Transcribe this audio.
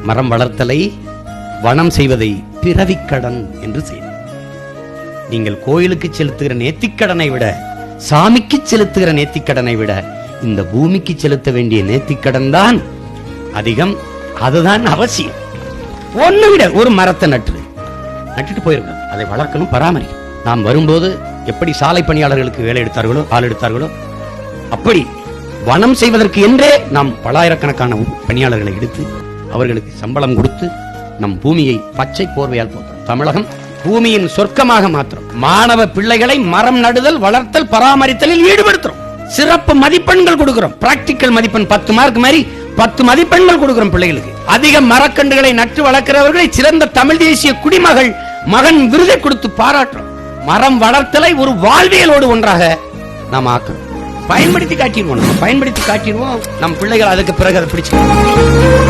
மரம் வளர்த்தலை வனம் செய்வதை பிறவிக்கடன் என்று செய்யும். நீங்கள் கோயிலுக்கு செலுத்துகிற நேர்த்திக்கடனை விட, சாமிக்கு செலுத்துகிற நேர்த்திக்கடனை விட இந்த பூமிக்கு செலுத்த வேண்டிய நேர்த்திக்கடன் தான் அதிகம். அதுதான் அவசியம். ஒண்ணு விட ஒரு மரத்தை நட்டுட்டு போயிருக்க, அதை வளர்க்கணும், பராமரிக்கணும். நாம் வரும்போது எப்படி சாலை பணியாளர்களுக்கு வேலை எடுத்தார்களோ, ஆள் எடுத்தார்களோ, அப்படி வனம் செய்வதற்கு என்றே நாம் பல்லாயிரக்கணக்கான பணியாளர்களை எடுத்து அவர்களுக்கு சம்பளம் கொடுத்து நம் பூமியை பச்சை போர்வையால் போற்றோம். தமிழகம் பூமியின் சொர்க்கமாக மாத்திரம். மாணவ பிள்ளைகளை மரம் நடுதல், வளர்த்தல், பராமரித்தலில் ஈடுபடுத்துறோம். சிறப்பு மதிப்பெண்கள் கொடுக்கிறோம். பிராக்டிக்கல் மதிப்பெண் 10 மார்க் மாதிரி 10 மதிப்பெண்கள் கொடுக்கிறோம் பிள்ளைகளுக்கு. அதிக மரக்கன்றுகளை நட்டு வளர்க்கிறவர்களை சிறந்த தமிழ் தேசிய குடிமகள் மகன் விருதை கொடுத்து பாராட்டுறோம். மரம் வளர்த்தலை ஒரு வாழ்வியலோடு ஒன்றாக நாம் ஆக்கணும். பயன்படுத்தி காட்டிடுவோம். நம் பிள்ளைகள் அதுக்கு பிறகு அதை பிடிச்சு